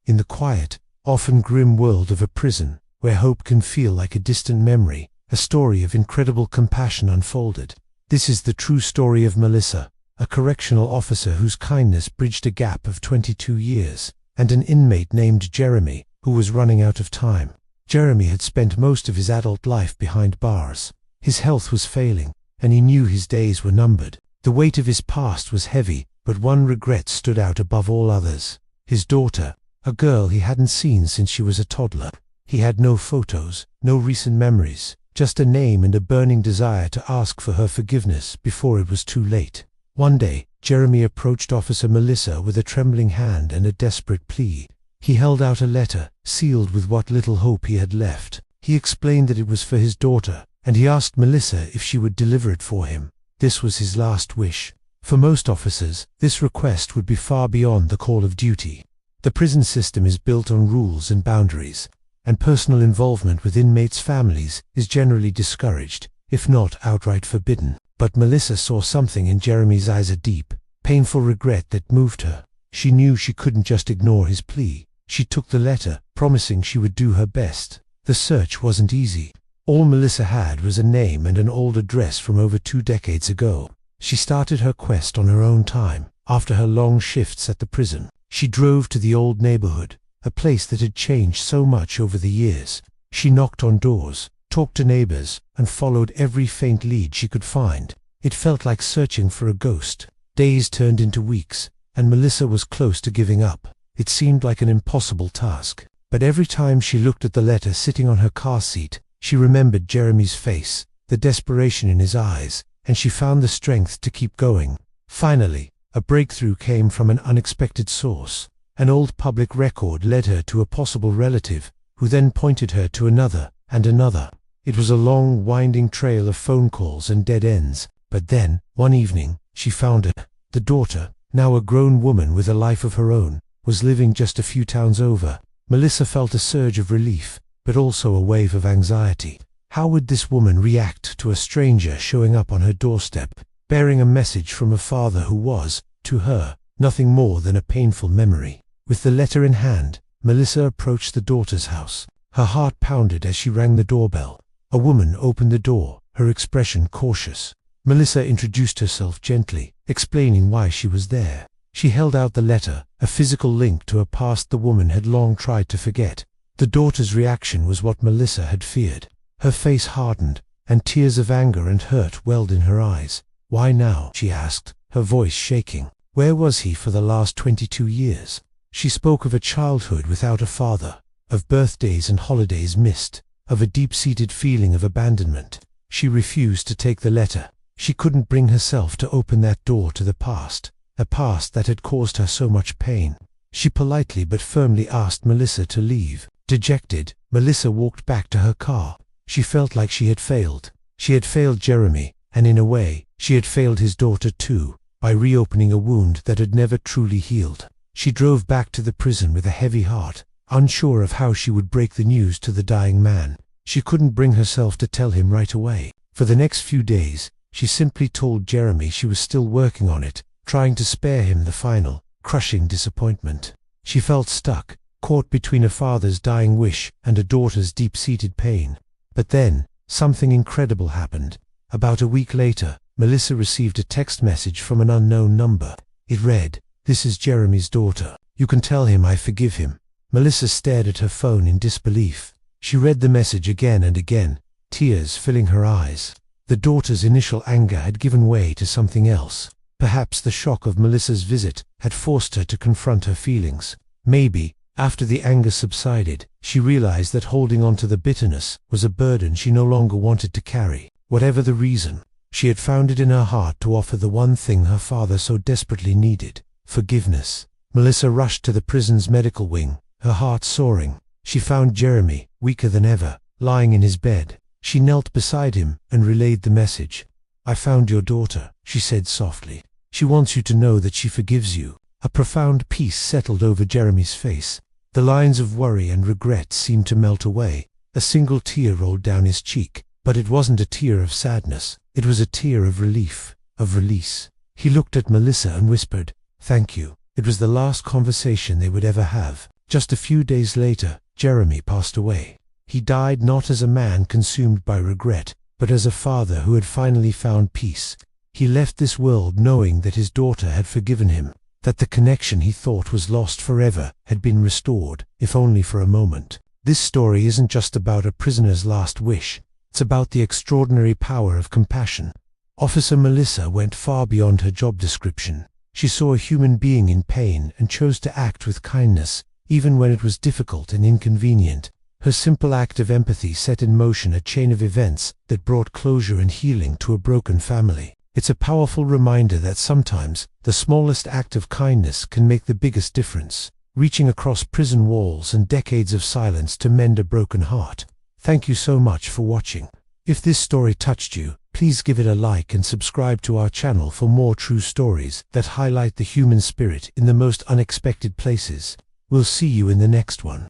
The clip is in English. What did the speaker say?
In the quiet, often grim world of a prison, where hope can feel like a distant memory, a story of incredible compassion unfolded. This is the true story of Melissa, a correctional officer whose kindness bridged a gap of 22 years, and an inmate named Jeremy, who was running out of time. Jeremy had spent most of his adult life behind bars. His health was failing, and he knew his days were numbered. The weight of his past was heavy, but one regret stood out above all others. His daughter, a girl he hadn't seen since she was a toddler. He had no photos, no recent memories, just a name and a burning desire to ask for her forgiveness before it was too late. One day, Jeremy approached Officer Melissa with a trembling hand and a desperate plea. He held out a letter, sealed with what little hope he had left. He explained that it was for his daughter, and he asked Melissa if she would deliver it for him. This was his last wish. For most officers, this request would be far beyond the call of duty. The prison system is built on rules and boundaries, and personal involvement with inmates' families is generally discouraged, if not outright forbidden. But Melissa saw something in Jeremy's eyes, a deep, painful regret that moved her. She knew she couldn't just ignore his plea. She took the letter, promising she would do her best. The search wasn't easy. All Melissa had was a name and an old address from over 2 decades ago. She started her quest on her own time. After her long shifts at the prison, she drove to the old neighborhood, a place that had changed so much over the years. She knocked on doors, talked to neighbors, and followed every faint lead she could find. It felt like searching for a ghost. Days turned into weeks, and Melissa was close to giving up. It seemed like an impossible task. But every time she looked at the letter sitting on her car seat, she remembered Jeremy's face, the desperation in his eyes, and she found the strength to keep going. Finally, a breakthrough came from an unexpected source. An old public record led her to a possible relative, who then pointed her to another and another. It was a long, winding trail of phone calls and dead ends. But then, one evening, she found it. The daughter, now a grown woman with a life of her own, was living just a few towns over. Melissa felt a surge of relief, but also a wave of anxiety. How would this woman react to a stranger showing up on her doorstep, bearing a message from a father who was, to her, nothing more than a painful memory? With the letter in hand, Melissa approached the daughter's house. Her heart pounded as she rang the doorbell. A woman opened the door, her expression cautious. Melissa introduced herself gently, explaining why she was there. She held out the letter, a physical link to a past the woman had long tried to forget. The daughter's reaction was what Melissa had feared. Her face hardened, and tears of anger and hurt welled in her eyes. "Why now?" she asked, her voice shaking. Where was he for the last 22 years? She spoke of a childhood without a father, of birthdays and holidays missed, of a deep-seated feeling of abandonment. She refused to take the letter. She couldn't bring herself to open that door to the past, a past that had caused her so much pain. She politely but firmly asked Melissa to leave. Dejected, Melissa walked back to her car. She felt like she had failed. She had failed Jeremy, and in a way, she had failed his daughter too, by reopening a wound that had never truly healed. She drove back to the prison with a heavy heart, unsure of how she would break the news to the dying man. She couldn't bring herself to tell him right away. For the next few days, she simply told Jeremy she was still working on it, trying to spare him the final, crushing disappointment. She felt stuck, caught between a father's dying wish and a daughter's deep-seated pain. But then, something incredible happened. About a week later, Melissa received a text message from an unknown number. It read, "This is Jeremy's daughter. You can tell him I forgive him." Melissa stared at her phone in disbelief. She read the message again and again, tears filling her eyes. The daughter's initial anger had given way to something else. Perhaps the shock of Melissa's visit had forced her to confront her feelings. Maybe, after the anger subsided, she realized that holding on to the bitterness was a burden she no longer wanted to carry. Whatever the reason, she had found it in her heart to offer the one thing her father so desperately needed: forgiveness. Melissa rushed to the prison's medical wing, her heart soaring. She found Jeremy, weaker than ever, lying in his bed. She knelt beside him and relayed the message. "I found your daughter," she said softly. "She wants you to know that she forgives you." A profound peace settled over Jeremy's face. The lines of worry and regret seemed to melt away. A single tear rolled down his cheek, but it wasn't a tear of sadness. It was a tear of relief, of release. He looked at Melissa and whispered, "Thank you." It was the last conversation they would ever have. Just a few days later, Jeremy passed away. He died not as a man consumed by regret, but as a father who had finally found peace. He left this world knowing that his daughter had forgiven him, that the connection he thought was lost forever had been restored, if only for a moment. This story isn't just about a prisoner's last wish, it's about the extraordinary power of compassion. Officer Melissa went far beyond her job description. She saw a human being in pain and chose to act with kindness, even when it was difficult and inconvenient. Her simple act of empathy set in motion a chain of events that brought closure and healing to a broken family. It's a powerful reminder that sometimes the smallest act of kindness can make the biggest difference, reaching across prison walls and decades of silence to mend a broken heart. Thank you so much for watching. If this story touched you, please give it a like and subscribe to our channel for more true stories that highlight the human spirit in the most unexpected places. We'll see you in the next one.